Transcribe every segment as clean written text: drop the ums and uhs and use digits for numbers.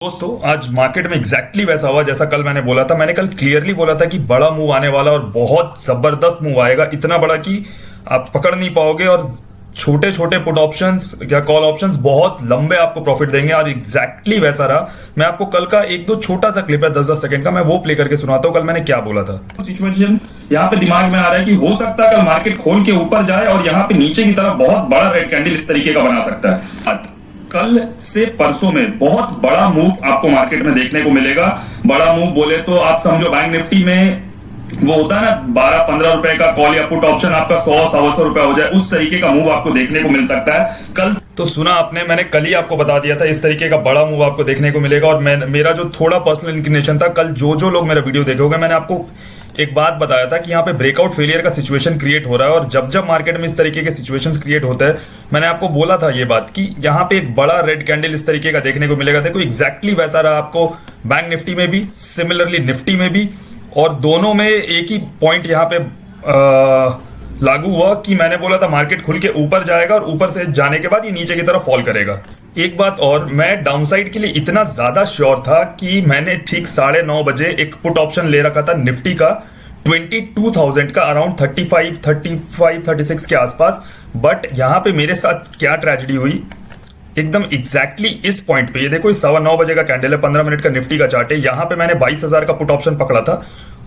दोस्तों आज मार्केट में एग्जैक्टली वैसा हुआ जैसा कल मैंने बोला था। मैंने कल क्लियरली बोला था कि बड़ा मूव आने वाला और बहुत जबरदस्त मूव आएगा, इतना बड़ा कि आप पकड़ नहीं पाओगे। और छोटे छोटे पुट ऑप्शंस या कॉल ऑप्शंस बहुत लंबे आपको प्रॉफिट देंगे और एग्जैक्टली वैसा रहा। मैं आपको कल का एक दो छोटा सा क्लिप है 10-10 सेकंड का, मैं वो प्ले करके सुनाता हूँ कल मैंने क्या बोला था। सिचुएशन यहाँ पे दिमाग में आ रहा है कि हो सकता है कल मार्केट खोल के ऊपर जाए और यहाँ पे नीचे की तरफ बहुत बड़ा रेड कैंडल इस तरीके का बना सकता है। कल से परसों में बहुत बड़ा मूव आपको मार्केट में देखने को मिलेगा। बड़ा मूव बोले तो आप समझो बैंक निफ्टी में वो होता है ना 12-15 रुपए का कॉल या पुट ऑप्शन आपका 100-125 रुपए हो जाए, उस तरीके का मूव आपको देखने को मिल सकता है कल। तो सुना आपने, मैंने कल ही आपको बता दिया था इस तरीके का बड़ा मूव आपको देखने को मिलेगा। और मेरा जो थोड़ा पर्सनल इंक्लिनेशन था, कल जो लोग मेरा वीडियो देखे होंगे, मैंने आपको एक बात बताया था कि यहाँ पे ब्रेकआउट फेलियर का सिचुएशन क्रिएट हो रहा है। और जब जब मार्केट में इस तरीके के सिचुएशंस क्रिएट होते हैं, मैंने आपको बोला था ये बात कि यहाँ पे एक बड़ा रेड कैंडल इस तरीके का देखने को मिलेगा। देखो एग्जैक्टली वैसा रहा आपको बैंक निफ्टी में भी, सिमिलरली निफ्टी में भी, और दोनों में एक ही पॉइंट यहाँ पे लागू हुआ कि मैंने बोला था मार्केट खुल के ऊपर जाएगा और ऊपर से जाने के बाद ये नीचे की तरफ फॉल करेगा। एक बात और, मैं डाउनसाइड के लिए इतना ज्यादा श्योर था कि मैंने ठीक 9:30 बजे एक पुट ऑप्शन ले रखा था निफ्टी का 22,000 का, अराउंड 35-36 के आसपास। बट यहां पे मेरे साथ क्या ट्रेजेडी हुई, एकदम एग्जैक्टली इस पॉइंट पे, ये देखो इस 9:15 बजे का कैंडल है, 15 मिनट का निफ्टी का चार्ट है, यहां पे मैंने 22,000 का पुट ऑप्शन पकड़ा था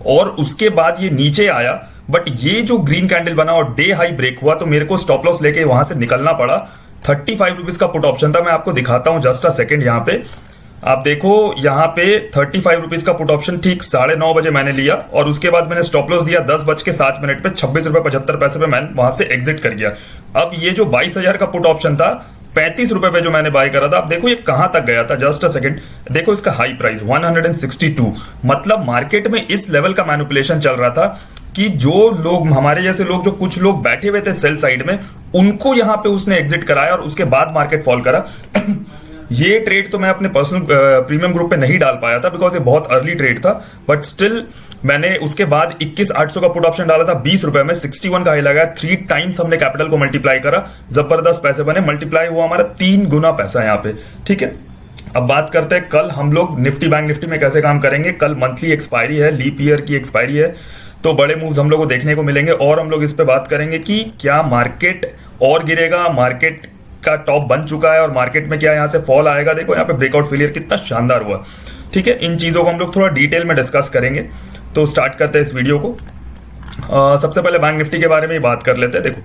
और उसके बाद ये नीचे आया। बट ये जो ग्रीन कैंडल बना और डे हाई ब्रेक हुआ तो मेरे को स्टॉप लॉस लेके वहां से निकलना पड़ा। 35 रुपीज का पुट ऑप्शन था, मैं आपको दिखाता हूं जस्ट अ सेकेंड। यहाँ पे आप देखो, यहाँ पे 35 रुपीज का पुट ऑप्शन ठीक 9:30 बजे मैंने लिया और उसके बाद मैंने स्टॉप लॉस दिया 10:07 पे 26 रुपए 75 पैसे पे मैं वहां से एग्जिट कर गया। अब ये जो 22,000 का पुट ऑप्शन था 35 रुपए पे जो मैंने बाय करा था, अब देखो ये कहां तक गया था, जस्ट अ सेकंड। देखो इसका हाई प्राइस 162, मतलब मार्केट में इस लेवल का मैनिपुलेशन चल रहा था कि जो लोग हमारे जैसे लोग, जो कुछ लोग बैठे हुए थे सेल साइड में, उनको यहां पे उसने एग्जिट कराया और उसके बाद मार्केट फॉल करा। ये ट्रेड तो मैं अपने पर्सनल प्रीमियम ग्रुप पे नहीं डाल पाया था बिकॉज ये बहुत अर्ली ट्रेड था, बट स्टिल मैंने उसके बाद 21,800 का पुट ऑप्शन डाला था 20 रुपए में, 61 का हाई लगा, 3 टाइम्स हमने कैपिटल को मल्टीप्लाई करा, जबरदस्त पैसे बने, मल्टीप्लाई हुआ हमारा 3 गुना पैसा यहाँ पे। ठीक है, अब बात करते हैं कल हम लोग निफ्टी बैंक निफ्टी में कैसे काम करेंगे। कल मंथली एक्सपायरी है, लीप ईयर की एक्सपायरी है, तो बड़े मूव्स हम लोग को देखने को मिलेंगे और हम लोग इस पे बात करेंगे कि क्या मार्केट और गिरेगा, मार्केट का टॉप बन चुका है और मार्केट में क्या यहां से फॉल आएगा। देखो यहाँ पे ब्रेकआउट फेलियर कितना शानदार हुआ। ठीक है, इन चीजों को हम लोग थोड़ा डिटेल में डिस्कस करेंगे, तो स्टार्ट करते हैं इस वीडियो को। सबसे पहले बैंक निफ्टी के बारे में ही बात कर लेते हैं। देखो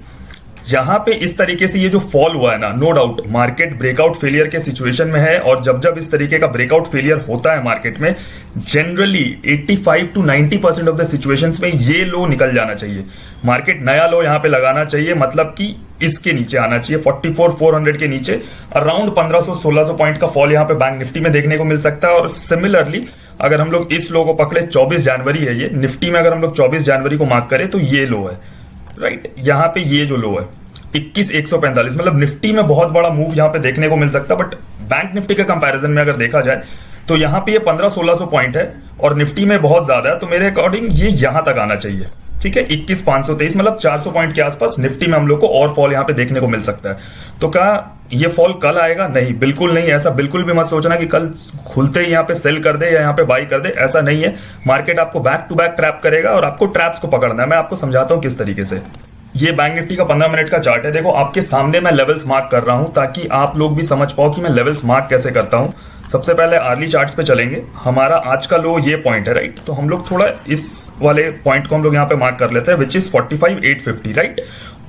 यहां पे इस तरीके से ये जो फॉल हुआ है ना, no doubt market breakout failure के सिचुएशन में है। और जब जब इस तरीके का ब्रेकआउट फेलियर होता है मार्केट में, generally 85 to 90% of the situations में ये लो निकल जाना चाहिए। मार्केट नया लो यहां पे लगाना चाहिए, मतलब कि इसके नीचे आना चाहिए 44,400 के नीचे। अराउंड 1500-1600 पॉइंट का फॉल यहां पे बैंक निफ्टी में देखने को मिल सकता है। और सिमिलरली अगर हम लोग इस लो को पकड़े, 24 जनवरी है ये, निफ्टी में अगर हम लोग 24 जनवरी को मार्क करें तो ये लो है, राइट। यहां पे ये जो लो है 21,145, मतलब निफ्टी में बहुत बड़ा मूव यहां पे देखने को मिल सकता है। बट बैंक निफ्टी के कंपैरिजन में अगर देखा जाए तो यहां पे ये 1500-1600 पॉइंट है और निफ्टी में बहुत ज्यादा है, तो मेरे अकॉर्डिंग ये यहां तक आना चाहिए। ठीक है, 21,523, मतलब 400 पॉइंट के आसपास निफ्टी में हम लोग को और फॉल यहां पे देखने को मिल सकता है। तो क्या ये फॉल कल आएगा? नहीं, बिल्कुल नहीं। ऐसा बिल्कुल भी मत सोचना कि कल खुलते ही यहां पे सेल कर दे या यहां पे बाई कर दे, ऐसा नहीं है। मार्केट आपको बैक टू बैक ट्रैप करेगा और आपको ट्रैप्स को पकड़ना है। मैं आपको समझाता हूं किस तरीके से। ये बैंक निफ्टी का 15 मिनट का चार्ट है। देखो आपके सामने मैं लेवल्स मार्क कर रहा हूं ताकि आप लोग भी समझ पाओ कि मैं लेवल्स मार्क कैसे करता हूं। सबसे पहले आर्ली चार्ट्स पे चलेंगे। हमारा आज का लो ये पॉइंट है, राइट। तो हम लोग थोड़ा इस वाले पॉइंट को हम लोग यहाँ पे मार्क कर लेते हैं, विच इज 45,850, राइट।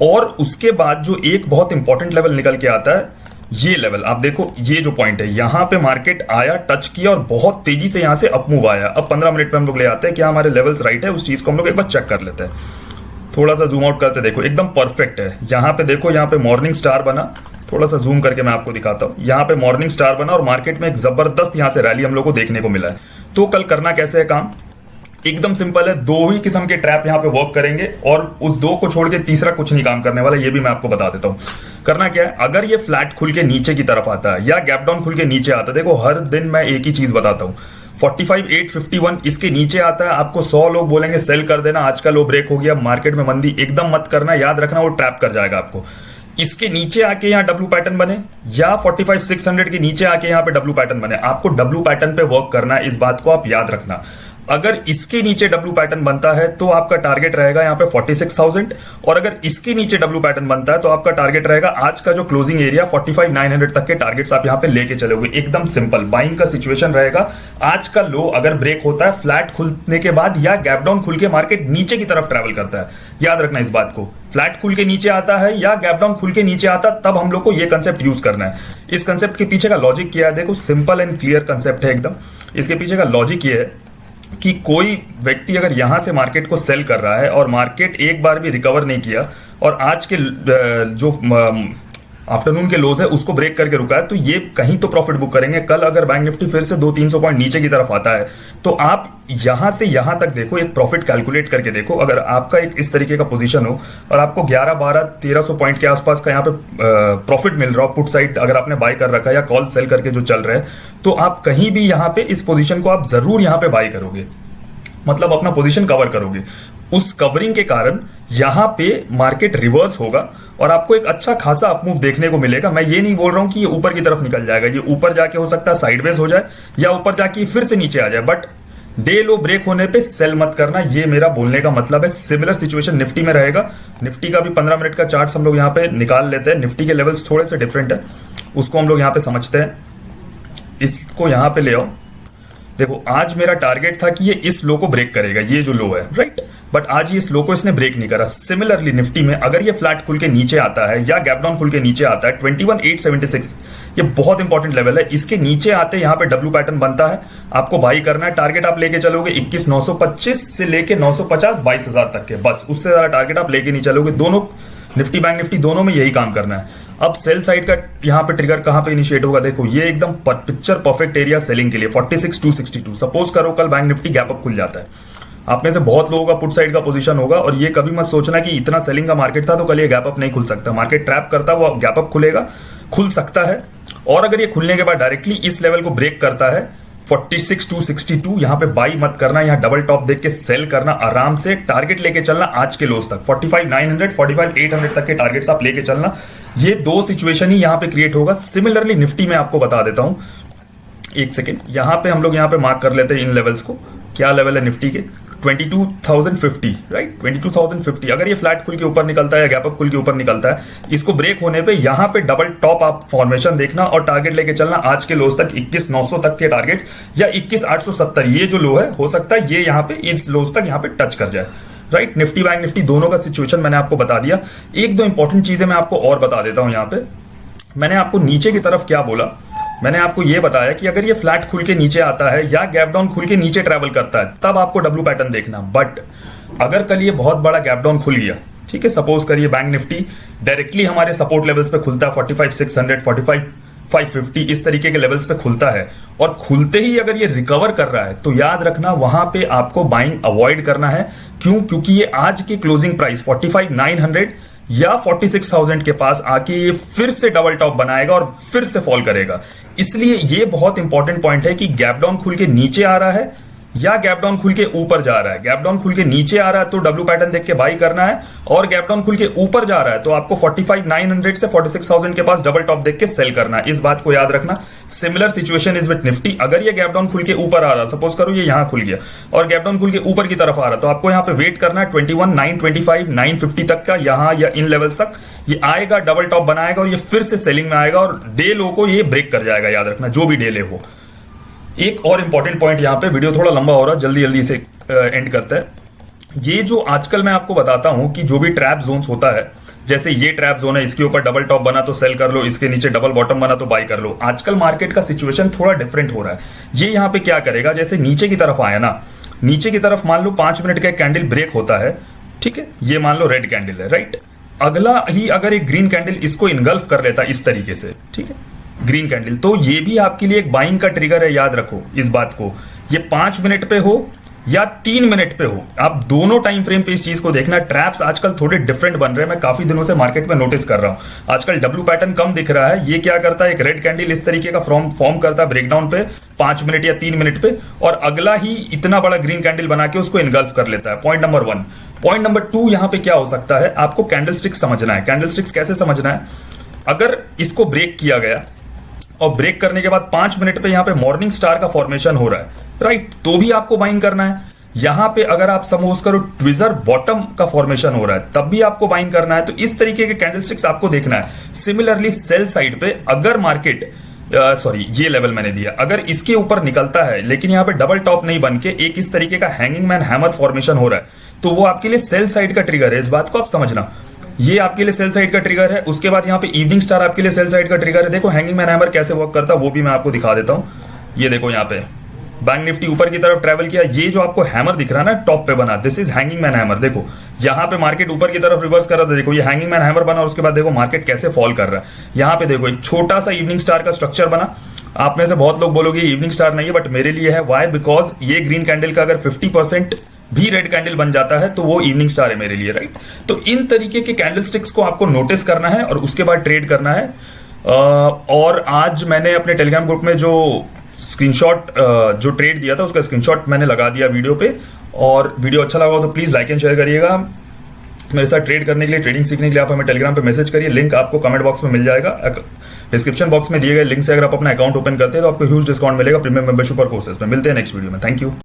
और उसके बाद जो एक बहुत इंपॉर्टेंट लेवल निकल के आता है, ये लेवल आप देखो, ये जो पॉइंट है, यहाँ पे मार्केट आया, टच किया और बहुत तेजी से यहाँ से अप मूव आया। अब 15 मिनट पे हम लोग ले आते हैं, क्या हमारे लेवल्स राइट है, उस चीज को हम लोग एक बार चेक कर लेते हैं। थोड़ा सा जूम आउट करते, देखो एकदम परफेक्ट है। यहाँ पे देखो, यहाँ पे मॉर्निंग स्टार बना, थोड़ा सा जूम करके मैं आपको दिखाता हूँ। यहाँ पे मॉर्निंग स्टार बना और मार्केट में एक जबरदस्त यहाँ से रैली हम लोग को देखने को मिला है। तो कल करना कैसे है काम, एकदम सिंपल है। 2 ही किस्म के ट्रैप यहाँ पे वर्क करेंगे और उस 2 को छोड़ के तीसरा कुछ नहीं काम करने वाला, ये भी मैं आपको बता देता हूँ। करना क्या है, अगर ये फ्लैट खुल के नीचे की तरफ आता है या गैप डाउन खुल के नीचे आता है, देखो हर दिन मैं एक ही चीज बताता हूँ, 45,851 इसके नीचे आता है, आपको 100 लोग बोलेंगे सेल कर देना, आज का लो ब्रेक हो गया, मार्केट में मंदी, एकदम मत करना, याद रखना वो ट्रैप कर जाएगा आपको। इसके नीचे आके यहाँ डब्ल्यू पैटर्न बने या 45,600 के नीचे आके यहाँ पे डब्ल्यू पैटर्न बने, आपको डब्ल्यू पैटर्न पे वर्क करना है। इस बात को आप याद रखना। अगर इसके नीचे डब्ल्यू पैटर्न बनता है तो आपका टारगेट रहेगा यहाँ पे 46,000, और अगर इसके नीचे डब्ल्यू पैटर्न बनता है तो आपका टारगेट रहेगा आज का जो क्लोजिंग एरिया 45,900 तक के टारगेट्स आप यहाँ पे लेके चलोगे। एकदम सिंपल बाइंग का सिचुएशन रहेगा। आज का लो अगर ब्रेक होता है फ्लैट खुलने के बाद या गैप डाउन खुल के मार्केट नीचे की तरफ ट्रेवल करता है, याद रखना इस बात को। फ्लैट खुल के नीचे आता है या गैप डाउन खुल के नीचे आता है, तब हम लोग को ये कंसेप्ट यूज करना है। इस कंसेप्ट के पीछे का लॉजिक क्या है, देखो सिंपल एंड क्लियर कंसेप्ट है एकदम। इसके पीछे का लॉजिक ये है कि कोई व्यक्ति अगर यहां से मार्केट को सेल कर रहा है और मार्केट एक बार भी रिकवर नहीं किया और आज के जो आफ्टरनून के लोज है उसको ब्रेक करके रुका है, तो ये कहीं तो प्रॉफिट बुक करेंगे। कल अगर बैंक निफ्टी फिर से 200-300 पॉइंट नीचे की तरफ आता है तो आप यहां से यहां तक देखो, एक प्रॉफिट कैलकुलेट करके देखो। अगर आपका एक इस तरीके का पोजीशन हो और आपको 11-12-1300 पॉइंट के आसपास का यहाँ पे प्रॉफिट मिल रहा हो, पुट साइड अगर आपने बाय कर रखा है या कॉल सेल करके जो चल रहे हैं, तो आप कहीं भी यहाँ पे इस पोजीशन को आप जरूर यहाँ पे बाय करोगे, मतलब अपना पोजीशन कवर करोगे। उस कवरिंग के कारण यहां पे मार्केट रिवर्स होगा और आपको एक अच्छा खासा अपमूव देखने को मिलेगा। मैं ये नहीं बोल रहा हूं कि ये ऊपर की तरफ निकल जाएगा, ये ऊपर जाके हो सकता है साइडवेज हो जाए या ऊपर जाके फिर से नीचे आ जाए, बट डे लो ब्रेक होने पे सेल मत करना, ये मेरा बोलने का मतलब है। सिमिलर सिचुएशन निफ्टी में रहेगा। निफ्टी का भी 15 मिनट का चार्ट हम लोग यहाँ पे निकाल लेते हैं। निफ्टी के लेवल्स थोड़े से डिफरेंट है, उसको हम लोग यहाँ पे समझते हैं। इसको यहाँ पे ले आओ। देखो आज मेरा टारगेट था कि ये इस लो को ब्रेक करेगा, ये जो लो है, राइट, बट आज ये इस लो को इसने ब्रेक नहीं करा। सिमिलरली निफ्टी में अगर ये फ्लैट खुल के नीचे आता है या गैप डाउन खुल के नीचे आता है 21,876, ये बहुत इंपॉर्टेंट लेवल है। इसके नीचे आते यहाँ पे डब्ल्यू पैटर्न बनता है, आपको बाई करना है। टारगेट आप लेके चलोगे 21,925 से लेके 950 22,000 तक के, बस उससे ज्यादा टारगेट आप लेके नहीं चलोगे। दोनों निफ्टी बैंक निफ्टी दोनों में यही काम करना है। अब सेल साइड का यहाँ पे ट्रिगर कहां पे इनिशिएट होगा, देखो ये एकदम पिक्चर परफेक्ट एरिया सेलिंग के लिए 46,262। सपोज करो कल बैंक निफ्टी गैप अप खुल जाता है, आप में से बहुत लोगों का पुट साइड का पोजीशन होगा और ये कभी मत सोचना कि इतना सेलिंग का मार्केट था तो कल ये गैप अप नहीं खुल सकता। मार्केट ट्रैप करता है, वो गैप अप खुलेगा, खुल सकता है। और अगर ये खुलने के बाद डायरेक्टली इस लेवल को ब्रेक करता है 46,262, यहां पे बाई मत करना, यहां डबल टॉप देख के सेल करना, आराम से टारगेट लेके चलना आज के लोस तक 45,900 45,800 तक के टारगेट्स आप लेके चलना। ये दो सिचुएशन ही यहां पे क्रिएट होगा। सिमिलरली निफ्टी में आपको बता देता हूं, एक सेकेंड, यहां पे हम लोग यहां पे मार्क कर लेते हैं इन लेवल्स को। क्या लेवल है निफ्टी के, 22,050, राइट, 22,050। अगर ये फ्लैट खुल के ऊपर निकलता है या गैप अप खुल के ऊपर निकलता है, इसको ब्रेक होने पे यहां पे डबल टॉप आप फॉर्मेशन देखना और टारगेट लेके चलना आज के लोस तक 21,900 तक के टारगेट्स या 21,870। ये जो लो है हो सकता है ये यहां पे इस लोस तक यहां पे टच कर जाए, राइट। निफ्टी बैंक निफ्टी दोनों का सिचुएशन मैंने आपको बता दिया। एक दो इंपॉर्टेंट चीजें मैं आपको और बता देता हूं। यहां पे मैंने आपको नीचे की तरफ क्या बोला, मैंने आपको यह बताया कि अगर ये फ्लैट खुल के नीचे आता है या गैप डाउन खुल के नीचे ट्रैवल करता है तब आपको डब्ल्यू पैटर्न देखना। बट अगर कल ये बहुत बड़ा गैप डाउन खुल गया, ठीक है, सपोज करिए बैंक निफ्टी डायरेक्टली हमारे सपोर्ट लेवल्स पे खुलता है 45,600 45,550 इस तरीके के लेवल्स पे खुलता है और खुलते ही अगर ये रिकवर कर रहा है तो याद रखना वहां पे आपको बाइंग अवॉइड करना है। क्यों? क्योंकि ये आज की क्लोजिंग प्राइस 45,900 या 46,000 के पास आके ये फिर से डबल टॉप बनाएगा और फिर से फॉल करेगा। इसलिए ये बहुत इंपॉर्टेंट पॉइंट है कि गैप डाउन खुल के नीचे आ रहा है या गैप डाउन खुल के ऊपर जा रहा है। गैप डाउन खुल के नीचे आ रहा है तो डब्ल्यू पैटर्न देख के बाई करना है, और गैप डाउन खुल के ऊपर जा रहा है तो आपको 45,900 से 46,000 के पास डबल टॉप देख के सेल करना है। इस बात को याद रखना। Similar situation is with Nifty. अगर ये गैप डाउन खुल के ऊपर आ रहा है, सपोज करो ये यहां खुल गया और गैप डाउन खुल के ऊपर की तरफ आ रहा है, तो आपको यहां पे वेट करना है 21,925 950 तक का, यहां या इन लेवल्स तक ये आएगा, डबल टॉप बनाएगा और ये फिर से सेलिंग में आएगा और डे लो को ये ब्रेक कर जाएगा। याद रखना जो भी डे ले हो। एक और इंपॉर्टेंट पॉइंट यहां पे, वीडियो थोड़ा लंबा हो रहा है, जल्दी जल्दी से एंड करते हैं। ये जो आजकल मैं आपको बताता हूं कि जो भी ट्रैप जोन्स होता है, जैसे ये ट्रैप जोन है, इसके ऊपर डबल टॉप बना तो सेल कर लो, इसके नीचे डबल बॉटम बना तो बाई कर लो। आजकल मार्केट का सिचुएशन थोड़ा डिफरेंट हो रहा है। ये यहां पे क्या करेगा, जैसे नीचे की तरफ आया ना, नीचे की तरफ मान लो 5 मिनट का कैंडल ब्रेक होता है, ठीक है, ये मान लो रेड कैंडल है, राइट। अगला ही अगर एक ग्रीन कैंडल इसको इनगल्फ कर लेता है इस तरीके से, ठीक है, ग्रीन कैंडल, तो ये भी आपके लिए एक बाइंग का ट्रिगर है। याद रखो इस बात को, ये 5 मिनट पे हो या 3 मिनट पे हो, आप दोनों टाइम फ्रेम पे इस चीज को देखना। ट्रैप्स आजकल थोड़े डिफरेंट बन रहे हैं, मैं काफी दिनों से मार्केट में नोटिस कर रहा हूं। आजकल डब्ल्यू पैटर्न कम दिख रहा है। ये क्या करता है, एक रेड कैंडल इस तरीके का फॉर्म करता है ब्रेकडाउन पे 5 मिनट या 3 मिनट पे, और अगला ही इतना बड़ा ग्रीन कैंडल बना के उसको इनगल्फ कर लेता है। Point number 1। पॉइंट नंबर 2, यहां पे क्या हो सकता है, आपको कैंडलस्टिक्स समझना है। कैंडलस्टिक्स कैसे समझना है, अगर इसको ब्रेक किया गया और ब्रेक करने के बाद 5 मिनट पे यहां पे मॉर्निंग स्टार का फॉर्मेशन हो रहा है, राइट, तो भी आपको बाइंग करना है। यहां पे अगर आप सपोज करो ट्विजर बॉटम का फॉर्मेशन हो रहा है, तब भी आपको बाइंग करना है। तो इस तरीके के कैंडलस्टिक्स आपको देखना है। सिमिलरली सेल साइड पे अगर मार्केट ये लेवल मैंने दिया, अगर इसके ऊपर निकलता है लेकिन यहां पे डबल टॉप नहीं बन के एक इस तरीके का हैंगिंग मैन हैमर फॉर्मेशन हो रहा है, तो वो आपके लिए सेल साइड का ट्रिगर है। इस बात को आप समझना, ये आपके लिए सेल साइड का ट्रिगर है। उसके बाद यहाँ पे इवनिंग स्टार आपके लिए सेल साइड का ट्रिगर है। देखो हैंगिंग मैन हैमर कैसे वर्क करता है वो भी मैं आपको दिखा देता हूं। ये देखो यहाँ पे बैंक निफ्टी ऊपर की तरफ ट्रेवल किया, ये जो आपको हैमर दिख रहा है ना टॉप पे बना, this is hanging man hammer. देखो यहाँ पे मार्केट ऊपर की तरफ रिवर्स कर रहा था, देखो ये हैंगिंग मैन हैमर बना, और उसके बाद देखो मार्केट कैसे फॉल कर रहा है। यहाँ पे देखो एक छोटा सा इवनिंग स्टार का स्ट्रक्चर बना। आप में से बहुत लोग बोलोगे इवनिंग स्टार नहीं है, बट मेरे लिए है। वाई? बिकॉज ये ग्रीन कैंडल का अगर 50% भी रेड कैंडल बन जाता है तो वो इवनिंग स्टार है मेरे लिए, राइट। तो इन तरीके के कैंडलस्टिक्स को आपको नोटिस करना है और उसके बाद ट्रेड करना है। और आज मैंने अपने टेलीग्राम ग्रुप में जो स्क्रीनशॉट जो ट्रेड दिया था उसका स्क्रीनशॉट मैंने लगा दिया वीडियो पे। और वीडियो अच्छा लगा हो तो प्लीज लाइक एंड शेयर करिएगा। मेरे साथ ट्रेड करने के लिए, ट्रेडिंग सीखने के लिए आप हमें टेलीग्राम पे मैसेज करिए। लिंक आपको कमेंट बॉक्स में मिल जाएगा। डिस्क्रिप्शन बॉक्स में दिए गए लिंक से अगर आप अपना अकाउंट ओपन करते हैं तो आपको ह्यूज डिस्काउंट मिलेगा प्रीमियम मेंबरशिप और कोर्सेज में। मिलते हैं नेक्स्ट वीडियो में। Thank you.